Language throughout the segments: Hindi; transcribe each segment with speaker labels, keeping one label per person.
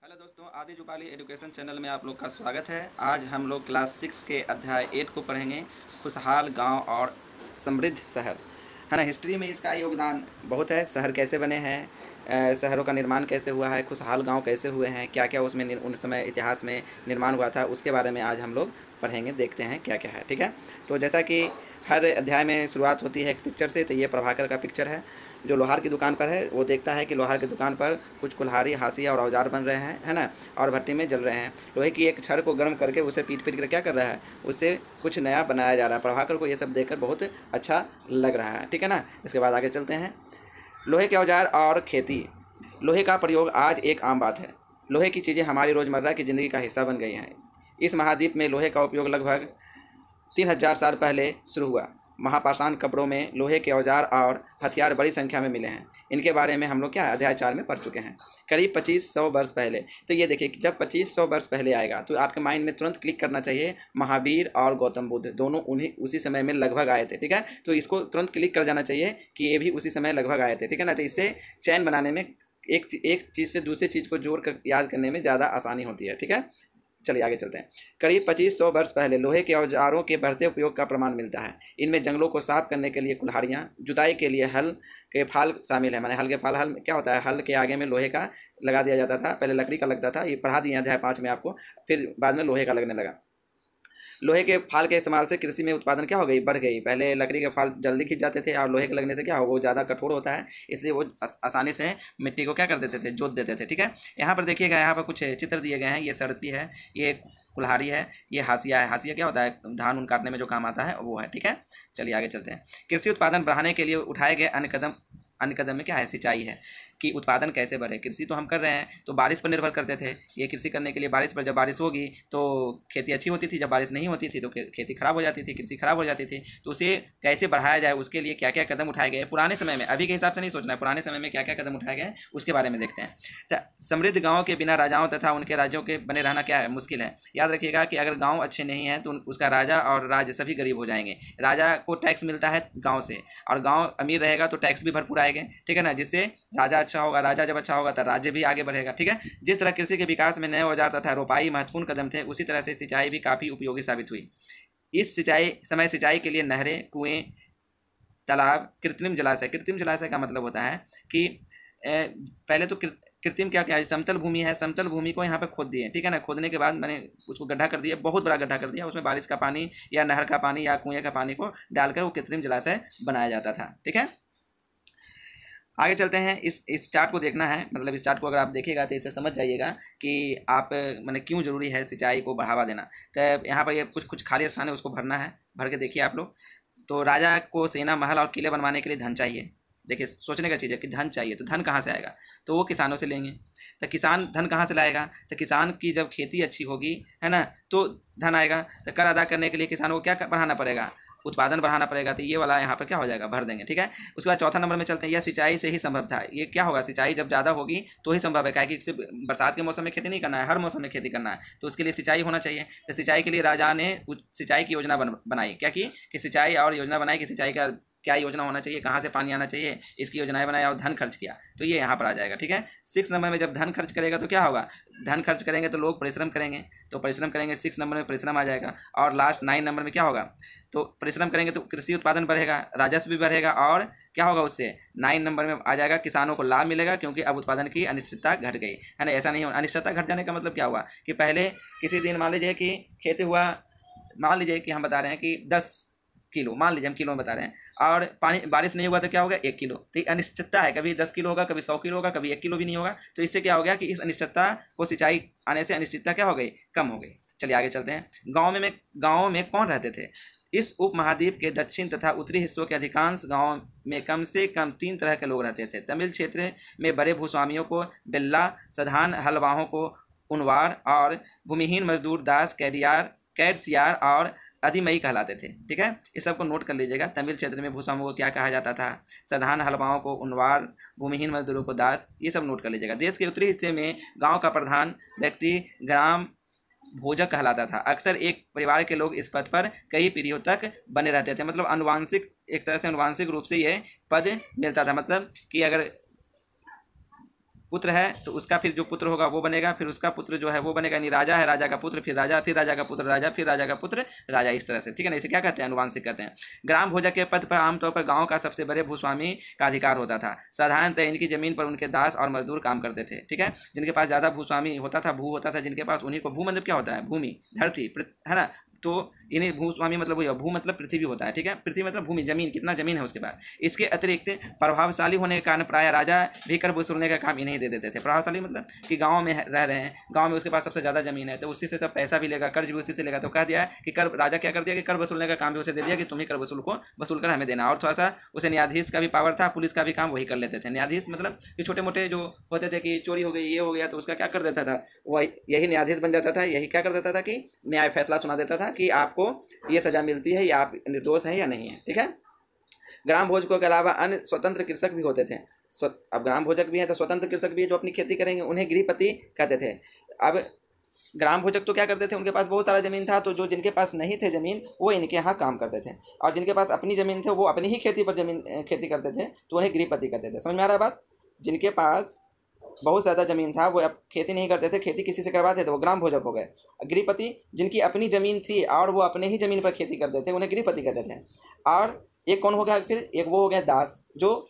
Speaker 1: हेलो दोस्तों, आदि जुबाली एजुकेशन चैनल में आप लोग का स्वागत है। आज हम लोग क्लास 6 के अध्याय 8 को पढ़ेंगे, खुशहाल गांव और समृद्ध शहर। है ना। हिस्ट्री में इसका योगदान बहुत है। शहर कैसे बने हैं, शहरों का निर्माण कैसे हुआ है, खुशहाल गांव कैसे हुए हैं, क्या क्या उसमें उन समय इतिहास में निर्माण हुआ था, उसके बारे में आज हम लोग पढ़ेंगे। देखते हैं क्या क्या है। ठीक है। तो जैसा कि हर अध्याय में शुरुआत होती है एक पिक्चर से, तो ये प्रभाकर का पिक्चर है जो लोहार की दुकान पर है। वो देखता है कि लोहार की दुकान पर कुछ कुल्हाड़ी, हाशिया और औजार बन रहे हैं, है ना, और भट्टी में जल रहे हैं। लोहे की एक छड़ को गर्म करके उसे पीट पीट कर क्या कर रहा है, उससे कुछ नया बनाया जा रहा है। प्रभाकर को ये सब देखकर बहुत अच्छा लग रहा है। ठीक है ना। इसके बाद आगे चलते हैं। लोहे के औजार और खेती। लोहे का प्रयोग आज एक आम बात है। लोहे की चीज़ें हमारी रोज़मर्रा की ज़िंदगी का हिस्सा बन गई हैं। इस महाद्वीप में लोहे का उपयोग लगभग 3000 साल पहले शुरू हुआ। महापाषाण कपड़ों में लोहे के औजार और हथियार बड़ी संख्या में मिले हैं। इनके बारे में हम लोग क्या अध्याय 4 में पढ़ चुके हैं, करीब 2500 वर्ष पहले। तो ये देखिए कि जब 2500 वर्ष पहले आएगा तो आपके माइंड में तुरंत क्लिक करना चाहिए, महावीर और गौतम बुद्ध दोनों उन्हीं उसी समय में लगभग आए थे। ठीक है। तो इसको तुरंत क्लिक कर जाना चाहिए कि ये भी उसी समय लगभग आए थे। ठीक है ना। तो इससे चैन बनाने में, एक चीज़ से दूसरी चीज़ को जोड़ कर याद करने में ज़्यादा आसानी होती है। ठीक है। चलिए आगे चलते हैं। करीब 2500 वर्ष पहले लोहे के औजारों के बढ़ते उपयोग का प्रमाण मिलता है। इनमें जंगलों को साफ करने के लिए कुल्हाड़ियाँ, जुताई के लिए हल के फाल शामिल है। माने हल के फाल, हल क्या होता है, हल के आगे में लोहे का लगा दिया जाता था। पहले लकड़ी का लगता था, ये पढ़ा दिए अध्याय 5 में आपको, फिर बाद में लोहे का लगने लगा। लोहे के फाल के इस्तेमाल से कृषि में उत्पादन क्या हो गई, बढ़ गई। पहले लकड़ी के फाल जल्दी खिंच जाते थे और लोहे के लगने से क्या हो, वो ज़्यादा कठोर होता है, इसलिए वो आसानी से मिट्टी को क्या कर देते थे, जोत देते थे। ठीक है। यहाँ पर देखिएगा, यहाँ पर कुछ चित्र दिए गए हैं। ये सरसी है, ये कुल्हाड़ी है, ये हाशिया है। हाशिया क्या होता है, धान उन काटने में जो काम आता है वो है। ठीक है। चलिए आगे चलते हैं। कृषि उत्पादन बढ़ाने के लिए उठाए गए अन्य कदम में क्या है, सिंचाई है कि उत्पादन कैसे बढ़े। कृषि तो हम कर रहे हैं तो बारिश पर निर्भर करते थे। ये कृषि करने के लिए बारिश पर, जब बारिश होगी तो खेती अच्छी होती थी, जब बारिश नहीं होती थी तो खेती खराब हो जाती थी, कृषि खराब हो जाती थी। तो उसे कैसे बढ़ाया जाए, उसके लिए क्या क्या कदम उठाए गए पुराने समय में, अभी के हिसाब से नहीं सोचना है, पुराने समय में क्या क्या कदम उठाए गए उसके बारे में देखते हैं। तो समृद्ध गाँव के बिना राजाओं तथा उनके राज्यों के बने रहना क्या है, मुश्किल है। याद रखिएगा कि अगर गाँव अच्छे नहीं हैं तो उसका राजा और राज्य सभी गरीब हो जाएंगे। राजा को टैक्स मिलता है गाँव से, और गाँव अमीर रहेगा तो टैक्स भी भरपूर आएंगे। ठीक है ना। जिससे राजा अच्छा होगा, राजा जब अच्छा होगा तो राज्य भी आगे बढ़ेगा। ठीक है। जिस तरह कृषि के विकास में नए औजार तथा रोपाई महत्वपूर्ण कदम थे, उसी तरह से सिंचाई भी काफ़ी उपयोगी साबित हुई। इस सिंचाई के लिए नहरें, कुएं, तालाब, कृत्रिम जलाशय। कृत्रिम जलाशय का मतलब होता है कि पहले तो कृत्रिम क्या क्या है, समतल भूमि है, समतल भूमि को यहाँ पे खोद दिए। ठीक है ना। खोदने के बाद मैंने उसको गड्ढा कर दिया, बहुत बड़ा गड्ढा कर दिया, उसमें बारिश का पानी या नहर का पानी या कुएं का पानी को डालकर वो कृत्रिम जलाशय बनाया जाता था। ठीक है। आगे चलते हैं। इस चार्ट को देखना है, मतलब इस चार्ट को अगर आप देखिएगा तो इसे समझ जाइएगा कि आप मैंने क्यों ज़रूरी है सिंचाई को बढ़ावा देना। तो यहाँ पर ये कुछ खाली स्थान है, उसको भरना है, भर के देखिए आप लोग। तो राजा को सेना, महल और किले बनवाने के लिए धन चाहिए। देखिए सोचने का चीज़ है कि धन चाहिए, तो धन कहाँ से आएगा, तो वो किसानों से लेंगे। तो किसान धन कहाँ से लाएगा, तो किसान की जब खेती अच्छी होगी, है ना, तो धन आएगा। तो कर अदा करने के लिए किसानों को क्या बढ़ाना पड़ेगा, उत्पादन बढ़ाना पड़ेगा। तो ये वाला यहाँ पर क्या हो जाएगा, भर देंगे। ठीक है। उसके बाद चौथा नंबर में चलते हैं। यह सिंचाई से ही संभव था। ये क्या होगा, सिंचाई जब ज़्यादा होगी तो ही संभव है, क्या कि सिर्फ बरसात के मौसम में खेती नहीं करना है, हर मौसम में खेती करना है, तो उसके लिए सिंचाई होना चाहिए। तो सिंचाई के लिए राजा ने सिंचाई की योजना बनाई, क्या कि सिंचाई और योजना बनाई कि सिंचाई का क्या योजना होना चाहिए, कहाँ से पानी आना चाहिए, इसकी योजनाएं बनाया और धन खर्च किया। तो ये यहाँ पर आ जाएगा। ठीक है। 6 नंबर में जब धन खर्च करेगा तो क्या होगा, धन खर्च करेंगे तो लोग परिश्रम करेंगे, तो परिश्रम करेंगे, 6 नंबर में परिश्रम आ जाएगा। और लास्ट 9 नंबर में क्या होगा, तो परिश्रम करेंगे तो कृषि उत्पादन बढ़ेगा, राजस्व भी बढ़ेगा, और क्या होगा उससे 9 नंबर में आ जाएगा, किसानों को लाभ मिलेगा, क्योंकि अब उत्पादन की अनिश्चितता घट गई, है ना। ऐसा नहीं हो, अनिश्चितता घट जाने का मतलब क्या हुआ कि पहले किसी दिन मान लीजिए कि खेती हुआ, मान लीजिए कि हम बता रहे हैं कि 10 किलो, मान लीजिए हम किलो में बता रहे हैं, और पानी बारिश नहीं हुआ तो क्या होगा, 1 किलो। तो अनिश्चितता है, कभी 10 किलो होगा, कभी 100 किलो होगा, कभी 1 किलो भी नहीं होगा। तो इससे क्या हो गया कि इस अनिश्चितता को, सिंचाई आने से अनिश्चितता क्या हो गई, कम हो गई। चलिए आगे चलते हैं। गाँव में कौन रहते थे। इस उपमहाद्वीप के दक्षिण तथा उत्तरी हिस्सों के अधिकांश गाँव में कम से कम 3 तरह के लोग रहते थे। तमिल क्षेत्र में बड़े भूस्वामियों को बेल्ला, साधारण हलवाहों को उनवार, और भूमिहीन मजदूर दास, कैडसियार और अधिमई कहलाते थे। ठीक है। इस सब को नोट कर लीजिएगा। तमिल क्षेत्र में भूस्वामियों को क्या कहा जाता था, साधारण हलवाओं को उनवार, भूमिहीन मजदूरों को दास, ये सब नोट कर लीजिएगा। देश के उत्तरी हिस्से में गांव का प्रधान व्यक्ति ग्राम भोजक कहलाता था। अक्सर एक परिवार के लोग इस पद पर कई पीढ़ियों तक बने रहते थे, मतलब अनुवांशिक, एक तरह से अनुवांशिक रूप से ये पद मिलता था। मतलब कि अगर पुत्र है तो उसका फिर जो पुत्र होगा वो बनेगा, फिर उसका पुत्र जो है वो बनेगा, यानी राजा है, राजा का पुत्र, फिर राजा, फिर राजा का पुत्र राजा, फिर राजा का पुत्र राजा, इस तरह से, ठीक है ना। इसे क्या कहते हैं? अनुवांशिक कहते हैं। ग्राम भोजक के पद पर आमतौर पर गाँव का सबसे बड़े भूस्वामी का अधिकार होता था। साधारणतः इनकी जमीन पर उनके दास और मजदूर काम करते थे, ठीक है। जिनके पास ज़्यादा भूस्वामी होता था, भू होता था जिनके पास, उन्हीं को, भू मतलब क्या होता है? भूमि, धरती, है ना। तो इन्हें भूस्वामी मतलब वही, भू मतलब पृथ्वी होता है, ठीक है। पृथ्वी मतलब भूमि, जमीन, कितना जमीन है उसके बाद। इसके अतिरिक्त प्रभावशाली होने के कारण प्राय राजा भी कर वसूलने का काम इन्हें दे देते थे। प्रभावशाली मतलब कि गांव में रह रहे हैं, गांव में उसके पास सबसे ज़्यादा जमीन है, तो उसी से सब पैसा भी लेगा, कर्ज भी उसी से लेगा। तो कह दिया कि कर, राजा क्या कर दिया कि कर वसूलने का काम भी उसे दे दिया कि तुम ही कर वसूल कर हमें देना। और थोड़ा सा उसे न्यायाधीश का भी पावर था, पुलिस का भी काम वही कर लेते थे। न्यायाधीश मतलब कि छोटे मोटे जो होते थे कि चोरी हो गई, ये हो गया, तो उसका क्या कर देता था? वही, यही न्यायाधीश बन जाता था। यही क्या कर देता था कि न्याय फैसला सुना देता था कि आपको ये सजा मिलती है या आप निर्दोष हैं या नहीं है, ठीक है। ग्राम भोजकों के अलावा अन्य स्वतंत्र कृषक भी होते थे। अब ग्राम भोजक भी है तो स्वतंत्र कृषक भी है जो अपनी खेती करेंगे, उन्हें गृहपति कहते थे। अब ग्राम भोजक तो क्या करते थे? उनके पास बहुत सारा ज़मीन था, तो जो जिनके पास नहीं थे ज़मीन वो इनके यहाँ काम करते थे, और जिनके पास अपनी ज़मीन थे वो अपनी ही खेती पर खेती करते थे, तो उन्हें गृहपति कहते थे। समझ में आ रहा है बात? जिनके पास बहुत ज़्यादा ज़मीन था वो अब खेती नहीं करते थे, खेती किसी से करवाते थे, वो ग्राम भोजक हो गए। गृहपति जिनकी अपनी ज़मीन थी और वो अपने ही ज़मीन पर खेती करते थे, उन्हें गृहपति कहते थे। और एक कौन हो गया फिर? एक वो हो गया दास, जो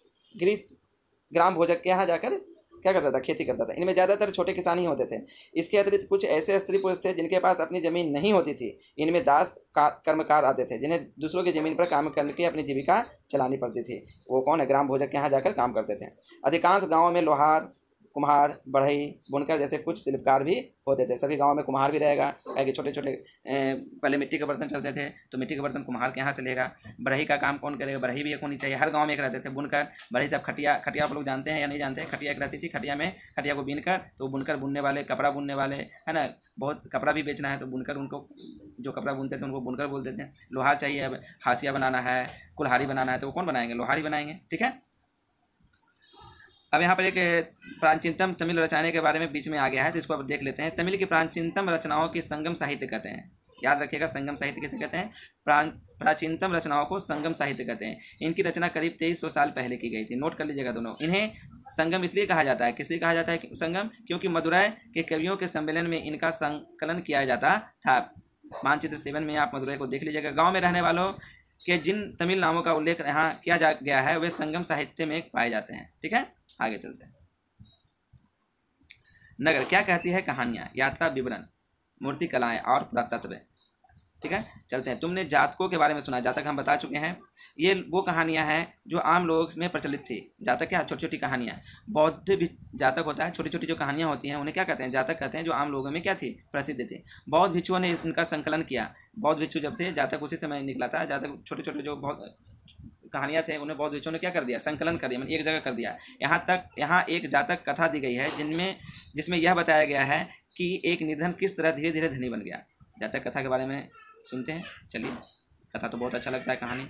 Speaker 1: ग्राम भोजक के यहाँ जाकर क्या करता था? खेती करता था। इनमें ज़्यादातर छोटे किसान ही होते थे। इसके अतिरिक्त कुछ ऐसे स्त्री पुरुष थे जिनके पास अपनी ज़मीन नहीं होती थी। इनमें दास कर्मकार आते थे, जिन्हें दूसरों की ज़मीन पर काम करके अपनी जीविका चलानी पड़ती थी। वो कौन है? ग्राम भोजक के यहाँ जाकर काम करते थे। अधिकांश गाँवों में लोहार, कुम्हार, बढ़ई, बुनकर जैसे कुछ शिल्पकार भी होते थे। सभी गांव में कुम्हार भी रहेगा, कि छोटे छोटे पहले मिट्टी के बर्तन चलते थे, तो मिट्टी के बर्तन कुम्हार के यहाँ से लेगा। बढ़ई का काम कौन करेगा? बढ़ई भी एक होनी चाहिए, हर गांव में एक रहते थे। बुनकर, बढ़ई सब खटिया आप लोग जानते हैं या नहीं जानते हैं? खटिया एक रहती थी, खटिया को बीनकर, तो बुनकर बुनने वाले, कपड़ा बुनने वाले, है ना। बहुत कपड़ा भी बेचना है तो बुनकर, उनको जो कपड़ा बुनते थे उनको बुनकर बोलते थे। लोहार चाहिए, अब हाशिया बनाना है, कुल्हाड़ी बनाना है, तो वो कौन बनाएंगे? लोहारी बनाएंगे, ठीक है। अब यहाँ पर एक प्राचीनतम तमिल रचनाएं के बारे में बीच में आ गया है, तो इसको अब देख लेते हैं। तमिल की प्राचीनतम रचनाओं की संगम साहित्य कहते हैं। याद रखिएगा, संगम साहित्य किसे कहते हैं? प्राचीनतम रचनाओं को संगम साहित्य कहते हैं। इनकी रचना करीब 2300 साल पहले की गई थी। नोट कर लीजिएगा दोनों। इन्हें संगम इसलिए कहा जाता है, किसलिए कहा जाता है संगम? क्योंकि मदुरै के कवियों के सम्मेलन में इनका संकलन किया जाता था। मानचित्र 7 में आप मदुरै को देख लीजिएगा। गाँव में रहने वालों के जिन तमिल नामों का उल्लेख यहाँ किया जा गया है वे संगम साहित्य में पाए जाते हैं, ठीक है। आगे चलते हैं। नगर क्या कहती है? कहानियाँ, यात्रा विवरण, मूर्ति कलाएं और पुरातत्व, ठीक है। चलते हैं। तुमने जातकों के बारे में सुना, जातक हम बता चुके हैं। ये वो कहानियाँ हैं जो आम लोग में प्रचलित थी। जातक क्या? छोटी छोटी कहानियाँ। बौद्ध भी जातक होता है, छोटी छोटी जो कहानियाँ होती हैं उन्हें क्या कहते हैं? जातक कहते हैं, जो आम लोगों में क्या थी? प्रसिद्ध थी। बौद्ध भिक्षुओं ने इनका संकलन किया। बौद्ध भिक्षु जब थे, जातक उसी समय निकला था। जातक छोटे छोटे जो बहुत कहानियाँ थे उन्हें बौद्ध भिक्षुओं ने क्या कर दिया? संकलन कर दिया, मतलब एक जगह कर दिया। यहाँ एक जातक कथा दी गई है जिसमें यह बताया गया है कि एक निर्धन किस तरह धीरे धीरे धनी बन गया। जातक कथा के बारे में सुनते हैं, चलिए। कथा तो बहुत अच्छा लगता है, कहानी।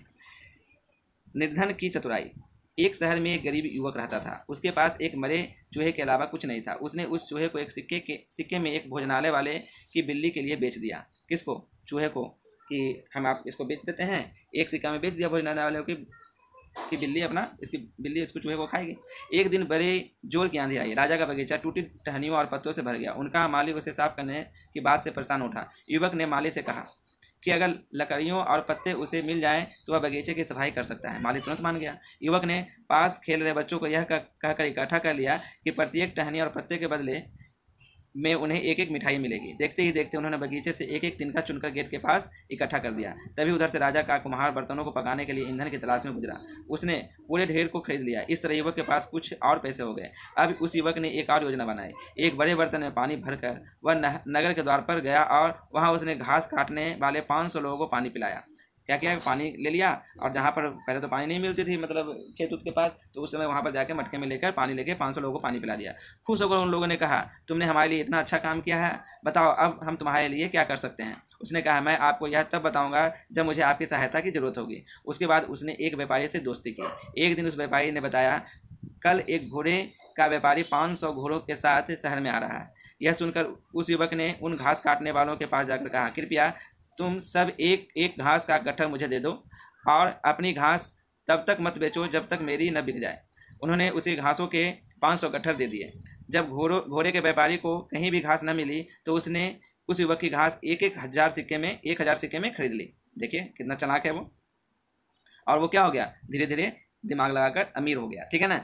Speaker 1: निर्धन की चतुराई। एक शहर में एक गरीब युवक रहता था। उसके पास एक मरे चूहे के अलावा कुछ नहीं था। उसने उस चूहे को एक सिक्के में एक भोजनालय वाले की बिल्ली के लिए बेच दिया। किसको? चूहे को, कि हम आप इसको बेच देते हैं। एक सिक्का में बेच दिया भोजनालय वाले की बिल्ली इसकी बिल्ली इसको चूहे को खाएगी। एक दिन बड़े जोर की आंधी आई। राजा का बगीचा टूटी टहनियों और पत्तों से भर गया। उनका माली उसे साफ करने की बात से परेशान उठा। युवक ने माली से कहा कि अगर लकड़ियों और पत्ते उसे मिल जाएं तो वह बगीचे की सफाई कर सकता है। माली तुरंत मान गया। युवक ने पास खेल रहे बच्चों को यह कहकर इकट्ठा कर लिया कि प्रत्येक टहनी और पत्ते के बदले में उन्हें एक एक मिठाई मिलेगी। देखते ही देखते उन्होंने बगीचे से एक एक तिनका चुनकर गेट के पास इकट्ठा कर दिया। तभी उधर से राजा का कुम्हार बर्तनों को पकाने के लिए ईंधन की तलाश में गुजरा। उसने पूरे ढेर को खरीद लिया। इस तरह युवक के पास कुछ और पैसे हो गए। अब उस युवक ने एक और योजना बनाई। एक बड़े बर्तन में पानी भरकर वह नगर के द्वार पर गया और वहाँ उसने घास काटने वाले 500 लोगों को पानी पिलाया। क्या किया? पानी ले लिया, और जहाँ पर पहले तो पानी नहीं मिलती थी, मतलब खेत के पास, तो उस समय वहाँ पर जाके मटके में लेकर पानी लेके 500 लोगों को पानी पिला दिया। खुश होकर उन लोगों ने कहा, तुमने हमारे लिए इतना अच्छा काम किया है, बताओ अब हम तुम्हारे लिए क्या कर सकते हैं। उसने कहा, मैं आपको यह तब बताऊंगा जब मुझे आपकी सहायता की जरूरत होगी। उसके बाद उसने एक व्यापारी से दोस्ती की। एक दिन उस व्यापारी ने बताया, कल एक घोड़े का व्यापारी 500 घोड़ों के साथ शहर में आ रहा है। यह सुनकर उस युवक ने उन घास काटने वालों के पास जाकर कहा, कृपया तुम सब एक एक घास का गट्ठर मुझे दे दो, और अपनी घास तब तक मत बेचो जब तक मेरी न बिक जाए। उन्होंने उसे घासों के 500 गट्ठर दे दिए। जब घोड़े के व्यापारी को कहीं भी घास न मिली तो उसने उस युवक की घास 1,000 सिक्के में खरीद ली। देखिए कितना चालाक है वो। और वो क्या हो गया, धीरे धीरे दिमाग लगाकर अमीर हो गया। ठीक है ना।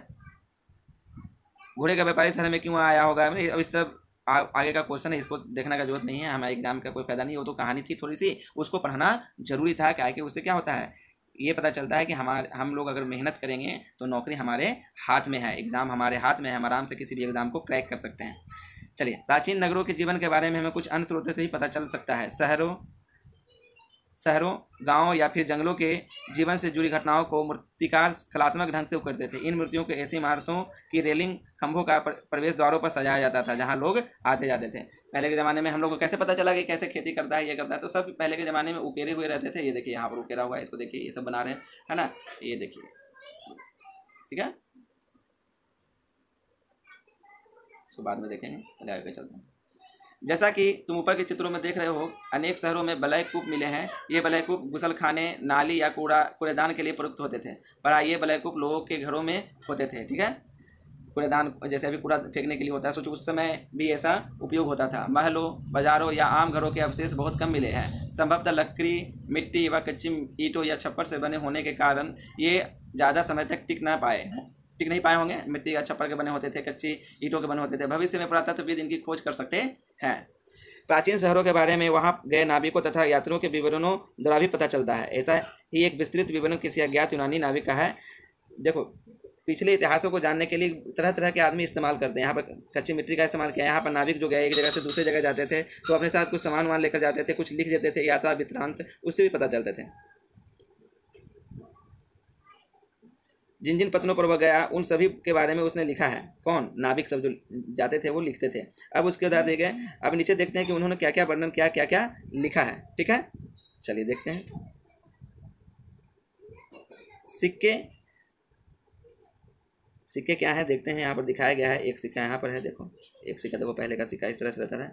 Speaker 1: घोड़े का व्यापारी शहर में क्यों आया होगा, अब इस तरफ आगे का क्वेश्चन है, इसको देखने का जरूरत नहीं है, हमारे एग्जाम का कोई फायदा नहीं। वो तो कहानी थी थोड़ी सी, उसको पढ़ना जरूरी था। क्या है कि उससे क्या होता है, ये पता चलता है कि हम लोग अगर मेहनत करेंगे तो नौकरी हमारे हाथ में है, एग्जाम हमारे हाथ में है, हम आराम से किसी भी एग्जाम को क्रैक कर सकते हैं। चलिए, प्राचीन नगरों के जीवन के बारे में हमें कुछ अन्य स्रोतों से ही पता चल सकता है। शहरों, गांवों या फिर जंगलों के जीवन से जुड़ी घटनाओं को मूर्तिकार कलात्मक ढंग से उकेरते थे। इन मूर्तियों को ऐसी इमारतों की रेलिंग, खंभों का प्रवेश द्वारों पर सजाया जाता था जहां लोग आते जाते थे। पहले के ज़माने में हम लोग को कैसे पता चला कि कैसे खेती करता है, ये करता है, तो सब पहले के ज़माने में उकेरे हुए रहते थे। ये देखिए यहाँ पर उकेरा हुआ है, इसको देखिए, ये सब बना रहे हैं, है ना, ये देखिए, ठीक है, इसको बाद में देखेंगे, पहले आगे चलते हैं। जैसा कि तुम ऊपर के चित्रों में देख रहे हो, अनेक शहरों में बलय कूप मिले हैं। ये बलय कूप गुसलखाने, नाली या कूड़ेदान के लिए प्रयुक्त होते थे। पर ये बलय कूप लोगों के घरों में होते थे। ठीक है, कूड़ेदान जैसे अभी कूड़ा फेंकने के लिए होता है, सोचो उस समय भी ऐसा उपयोग होता था। महलों, बाजारों या आम घरों के अवशेष बहुत कम मिले हैं। संभवतः लकड़ी, मिट्टी व कच्ची ईंटों या छप्पर से बने होने के कारण ये ज़्यादा समय तक टिक नहीं पाए होंगे। मिट्टी या छप्पर के बने होते थे, कच्ची ईंटों के बने होते थे। भविष्य में पुरातत्वविद इनकी खोज कर सकते हैं। प्राचीन शहरों के बारे में वहां गए नाविकों तथा यात्रियों के विवरणों द्वारा भी पता चलता है। ऐसा ही एक विस्तृत विवरण किसी अज्ञात यूनानी नाविक का है। देखो, पिछले इतिहासों को जानने के लिए तरह तरह के आदमी इस्तेमाल करते हैं। यहाँ पर कच्ची मिट्टी का इस्तेमाल किया। यहाँ पर नाविक जो गए एक जगह से दूसरी जगह जाते थे तो अपने साथ कुछ सामान लेकर जाते थे, कुछ लिख देते थे, यात्रा वृत्तांत, उससे भी पता चलते थे। जिन जिन पत्रों पर वह गया उन सभी के बारे में उसने लिखा है। कौन? नाविक सब जो जाते थे वो लिखते थे। अब उसके बाद देखे, अब नीचे देखते हैं कि उन्होंने क्या क्या वर्णन किया, क्या क्या लिखा है। ठीक है, चलिए देखते हैं। सिक्के क्या है देखते हैं। यहाँ पर दिखाया गया है, एक सिक्का यहाँ पर है, देखो एक सिक्का, देखो पहले का सिक्का इस तरह से रहता था।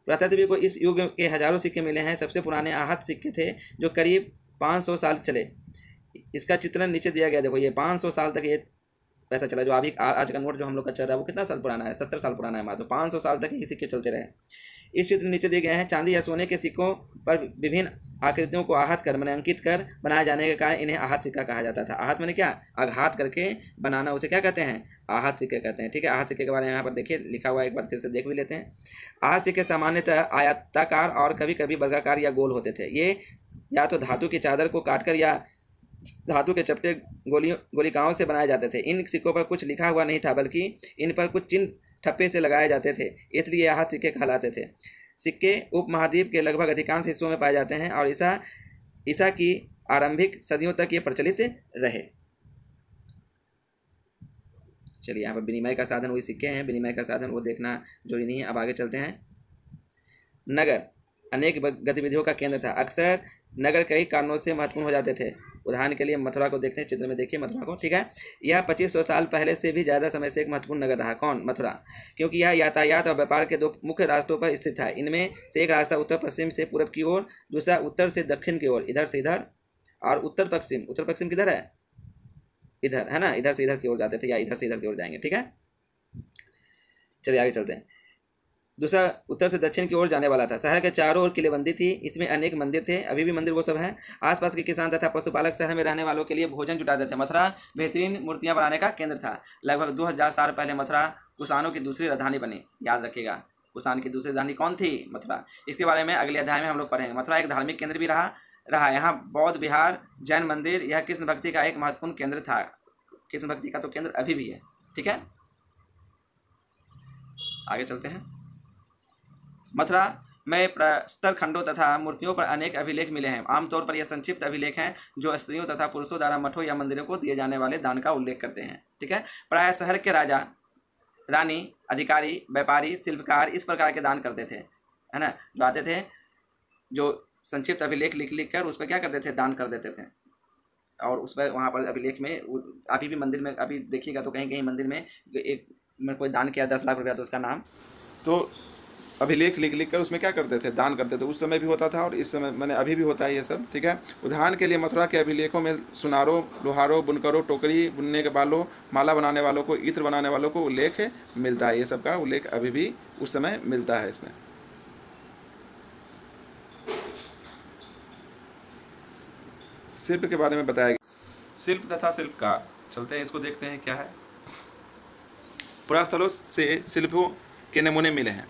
Speaker 1: पुरातत्वविद को इस युग के हजारों सिक्के मिले हैं। सबसे पुराने आहत सिक्के थे जो करीब 500 साल चले। इसका चित्रण नीचे दिया गया, देखो ये 500 साल तक ये पैसा चला। जो अभी आज का नोट जो हम लोग का चल रहा है वो कितना साल पुराना है, 70 साल पुराना है मात्र। 500 साल तक ये सिक्के चलते रहे। इस चित्र नीचे दिए गए हैं। चांदी या सोने के सिक्कों पर विभिन्न आकृतियों को आहत कर अंकित कर बनाए जाने के कारण इन्हें आहत सिक्का कहा जाता था। आहत मैंने क्या, आघात करके बनाना, उसे क्या कहते हैं, आहत सिक्के कहते हैं। ठीक है, आहत सिक्के के बारे में यहाँ पर देखिए लिखा हुआ है, एक बार फिर से देख भी लेते हैं। आहत सिक्के सामान्यतः आयताकार और कभी कभी वर्गाकार या गोल होते थे। ये या तो धातु की चादर को काटकर या धातु के चपटे गोलिकाओं से बनाए जाते थे। इन सिक्कों पर कुछ लिखा हुआ नहीं था, बल्कि इन पर कुछ चिन्ह ठप्पे से लगाए जाते थे, इसलिए यह सिक्के कहलाते थे। सिक्के उपमहाद्वीप के लगभग अधिकांश हिस्सों में पाए जाते हैं और ईसा की आरंभिक सदियों तक ये प्रचलित रहे। चलिए, यहाँ पर विनिमय का साधन वही सिक्के हैं, विनिमय का साधन वो देखना जरूरी नहीं है। अब आगे चलते हैं। नगर अनेक गतिविधियों का केंद्र था। अक्सर नगर कई कारणों से महत्वपूर्ण हो जाते थे। उदाहरण के लिए मथुरा को देखते हैं, चित्र में देखिए मथुरा को। ठीक है, यह 2500 साल पहले से भी ज़्यादा समय से एक महत्वपूर्ण नगर रहा। कौन? मथुरा, क्योंकि यह यातायात और व्यापार के 2 मुख्य रास्तों पर स्थित था। इनमें से एक रास्ता उत्तर पश्चिम से पूर्व की ओर, दूसरा उत्तर से दक्षिण की ओर, इधर से इधर, और उत्तर पश्चिम किधर है, इधर, है ना, इधर से इधर की ओर जाते थे या इधर से इधर की ओर जाएंगे। ठीक है, चलिए आगे चलते हैं। दूसरा उत्तर से दक्षिण की ओर जाने वाला था। शहर के चारों ओर किलेबंदी थी। इसमें अनेक मंदिर थे, अभी भी मंदिर वो सब हैं। आसपास के किसान तथा पशुपालक शहर में रहने वालों के लिए भोजन जुटाते थे। मथुरा बेहतरीन मूर्तियां बनाने का केंद्र था। लगभग 2000 साल पहले मथुरा कुषाणों की दूसरी राजधानी बनी। याद रखिएगा, कुषाण की दूसरी राजधानी कौन थी? मथुरा। इसके बारे में अगले अध्याय में हम लोग पढ़ेंगे। मथुरा एक धार्मिक केंद्र भी रहा। यहाँ बौद्ध विहार, जैन मंदिर, यह कृष्ण भक्ति का एक महत्वपूर्ण केंद्र था। कृष्ण भक्ति का तो केंद्र अभी भी है। ठीक है, आगे चलते हैं। मथुरा में प्रस्तर खंडों तथा मूर्तियों पर अनेक अभिलेख मिले हैं। आमतौर पर यह संक्षिप्त अभिलेख हैं जो स्त्रियों तथा पुरुषों द्वारा मठों या मंदिरों को दिए जाने वाले दान का उल्लेख करते हैं। ठीक है, प्रायः शहर के राजा, रानी, अधिकारी, व्यापारी, शिल्पकार इस प्रकार के दान करते थे, है ना, जो आते थे, जो संक्षिप्त अभिलेख लिख कर उस पर क्या करते थे, दान कर देते थे। और उस पर वहाँ पर अभिलेख में अभी भी मंदिर में अभी देखिएगा तो कहीं कहीं मंदिर में कोई दान किया 10 लाख रुपया, तो उसका नाम, तो अभिलेख लिख लिख कर उसमें क्या करते थे, दान करते थे। उस समय भी होता था और इस समय मैंने अभी भी होता है ये सब, ठीक है। उदाहरण के लिए मथुरा के अभिलेखों में सुनारों, लोहारों, बुनकरों, टोकरी बुनने के वालों, माला बनाने वालों को, इत्र बनाने वालों को उल्लेख मिलता है। ये सब का उल्लेख अभी भी उस समय मिलता है इसमें। शिल्प के बारे में बताया गया। शिल्प तथा शिल्पकार, चलते हैं इसको देखते हैं क्या है। पुरास्थलों से शिल्पों के नमूने मिले हैं।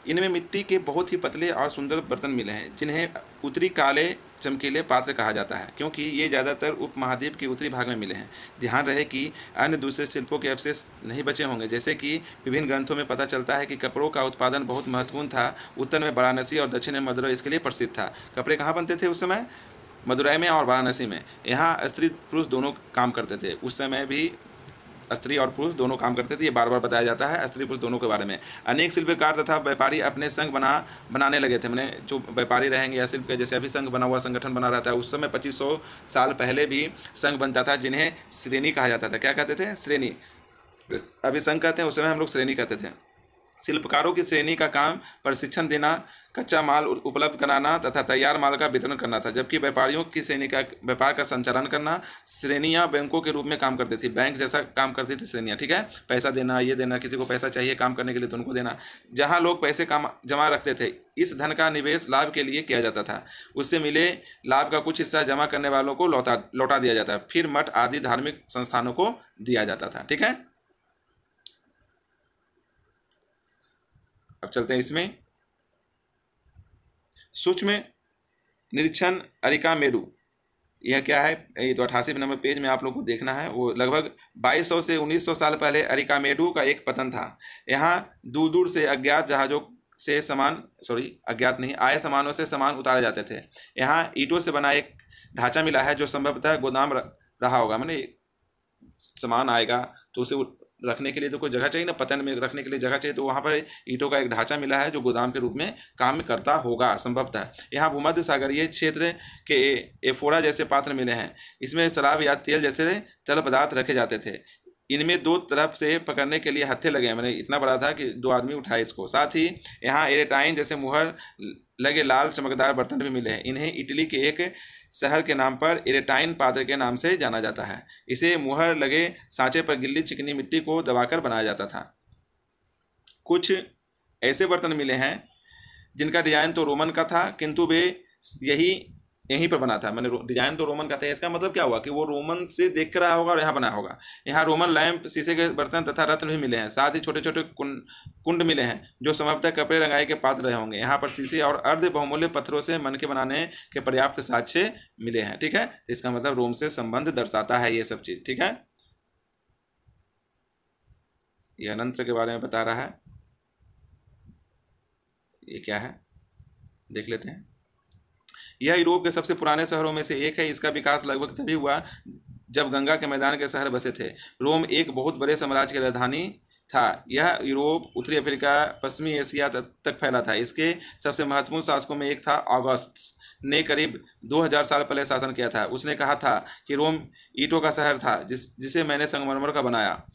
Speaker 1: इनमें मिट्टी के बहुत ही पतले और सुंदर बर्तन मिले हैं, जिन्हें उत्तरी काले चमकीले पात्र कहा जाता है, क्योंकि ये ज़्यादातर उपमहाद्वीप के उत्तरी भाग में मिले हैं। ध्यान रहे कि अन्य दूसरे शिल्पों के अवशेष नहीं बचे होंगे। जैसे कि विभिन्न ग्रंथों में पता चलता है कि कपड़ों का उत्पादन बहुत महत्वपूर्ण था। उत्तर में वाराणसी और दक्षिण में मदुरै इसके लिए प्रसिद्ध था। कपड़े कहाँ बनते थे उस समय? मदुरै में और वाराणसी में। यहाँ स्त्री पुरुष दोनों काम करते थे। उस समय भी स्त्री और पुरुष दोनों काम करते थे। ये बार बार बताया जाता है स्त्री पुरुष दोनों के बारे में। अनेक शिल्पकार तथा व्यापारी अपने संघ बनाने लगे थे। मैंने जो व्यापारी रहेंगे या शिल्प के, जैसे अभी संघ बना हुआ संगठन बना रहता है, उस समय 2500 साल पहले भी संघ बनता था, जिन्हें श्रेणी कहा जाता था। क्या कहते थे? श्रेणी। अभी संघ कहते हैं, उस समय हम लोग श्रेणी कहते थे। शिल्पकारों की श्रेणी का काम प्रशिक्षण देना, कच्चा माल उपलब्ध कराना तथा तैयार माल का वितरण करना था, जबकि व्यापारियों की श्रेणी का व्यापार का संचालन करना। श्रेणियां बैंकों के रूप में काम करती थी, बैंक जैसा काम करती थी श्रेणियां, ठीक है। पैसा देना, ये देना, किसी को पैसा चाहिए काम करने के लिए तो उनको देना। जहां लोग पैसे काम जमा रखते थे, इस धन का निवेश लाभ के लिए किया जाता था। उससे मिले लाभ का कुछ हिस्सा जमा करने वालों को लौटा दिया जाता, फिर मठ आदि धार्मिक संस्थानों को दिया जाता था, ठीक है। अब चलते हैं इसमें सूक्ष्म निरीक्षण अरिकामेडु। यह क्या है? ये तो 88 नंबर पेज में आप लोग को देखना है। वो लगभग 2200 से 1900 साल पहले अरिकामेडु का एक पतन था। यहाँ दूर दूर से अज्ञात जहाज़ों से अज्ञात नहीं, आए सामानों से सामान उतारे जाते थे। यहाँ ईंटों से बना एक ढांचा मिला है, जो संभवतः गोदाम रहा होगा। मैंने सामान आएगा तो उसे रखने के लिए तो कोई जगह चाहिए ना, पतन में रखने के लिए जगह चाहिए, तो वहाँ पर ईंटों का एक ढांचा मिला है जो गोदाम के रूप में काम करता होगा संभवतः। यहाँ भूमध्य सागरीय क्षेत्र के एफोरा जैसे पात्र मिले हैं। इसमें शराब या तेल जैसे तरल पदार्थ रखे जाते थे। इनमें दो तरफ से पकड़ने के लिए हत्थे लगे हैं। मैंने इतना बड़ा था कि 2 आदमी उठाए इसको। साथ ही यहाँ एरेटाइन जैसे मुहर लगे लाल चमकदार बर्तन भी मिले हैं। इन्हें इटली के एक शहर के नाम पर एरेटाइन पात्र के नाम से जाना जाता है। इसे मुहर लगे सांचे पर गिल्ली चिकनी मिट्टी को दबाकर बनाया जाता था। कुछ ऐसे बर्तन मिले हैं जिनका डिजाइन तो रोमन का था, किंतु वे यहीं पर बना था। मैंने डिजाइन तो रोमन का था, इसका मतलब क्या हुआ कि वो रोमन से देख कर आया होगा और यहाँ बना होगा। यहाँ रोमन लैंप, शीशे के बर्तन तथा रत्न भी मिले हैं। साथ ही छोटे छोटे कुंड मिले हैं जो संभवतः कपड़े रंगाई के पात्र रहे होंगे। यहाँ पर शीशे और अर्ध बहुमूल्य पत्थरों से मन के बनाने के पर्याप्त साक्ष्य मिले हैं, ठीक है। इसका मतलब रोम से संबंध दर्शाता है ये सब चीज, ठीक है। यह अनंत्र के बारे में बता रहा है। ये क्या है देख लेते हैं। यह यूरोप के सबसे पुराने शहरों में से एक है। इसका विकास लगभग तभी हुआ जब गंगा के मैदान के शहर बसे थे। रोम एक बहुत बड़े साम्राज्य की राजधानी था। यह यूरोप, उत्तरी अफ्रीका, पश्चिमी एशिया तक फैला था। इसके सबसे महत्वपूर्ण शासकों में एक था ऑगस्टस ने करीब 2000 साल पहले शासन किया था। उसने कहा था कि रोम ईंटों का शहर था जिसे मैंने संगमरमर का बनाया।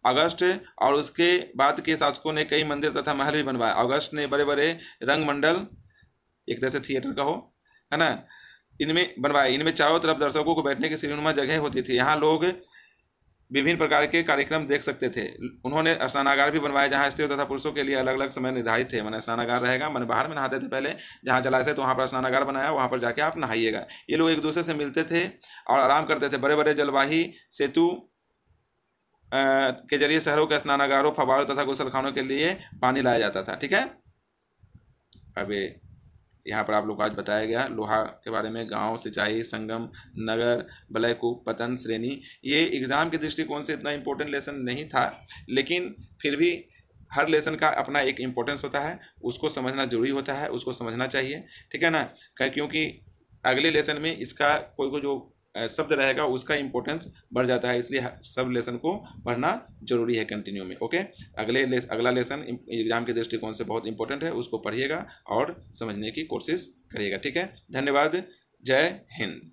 Speaker 1: अगस्त और उसके बाद के शासकों ने कई मंदिर तथा महल भी बनवाए। अगस्त ने बड़े बड़े रंग मंडल, एक तरह से थिएटर का हो, है ना, इनमें बनवाए। इनमें चारों तरफ दर्शकों को बैठने की सीढ़ीनुमा जगह होती थी। यहाँ लोग विभिन्न प्रकार के कार्यक्रम देख सकते थे। उन्होंने स्नानागार भी बनवाए जहाँ स्त्रियों तथा पुरुषों के लिए अलग अलग समय निर्धारित थे। मैंने स्नानागार रहेगा, मैंने बाहर में नहाते थे पहले, जहाँ जलाशय तो वहाँ पर स्नानागार बनाया, वहाँ पर जाके आप नहाइएगा। ये लोग एक दूसरे से मिलते थे और आराम करते थे। बड़े बड़े जलवाही सेतु के जरिए शहरों के स्नानागारों, फव्वारों तथा गुसलखानों के लिए पानी लाया जाता था, ठीक है। अब यहाँ पर आप लोग को आज बताया गया लोहा के बारे में। गांव, सिंचाई, संगम, नगर, वलयकूप, पतन, श्रेणी। ये एग्ज़ाम के दृष्टिकोण से इतना इम्पोर्टेंट लेसन नहीं था, लेकिन फिर भी हर लेसन का अपना एक इम्पोर्टेंस होता है, उसको समझना जरूरी होता है, उसको समझना चाहिए, ठीक है ना। क्योंकि अगले लेसन में इसका कोई जो शब्द रहेगा उसका इम्पोर्टेंस बढ़ जाता है, इसलिए सब लेसन को पढ़ना जरूरी है कंटिन्यू में, ओके। अगला लेसन एग्जाम के दृष्टिकोण से बहुत इंपॉर्टेंट है, उसको पढ़िएगा और समझने की कोशिश करिएगा, ठीक है। धन्यवाद। जय हिंद।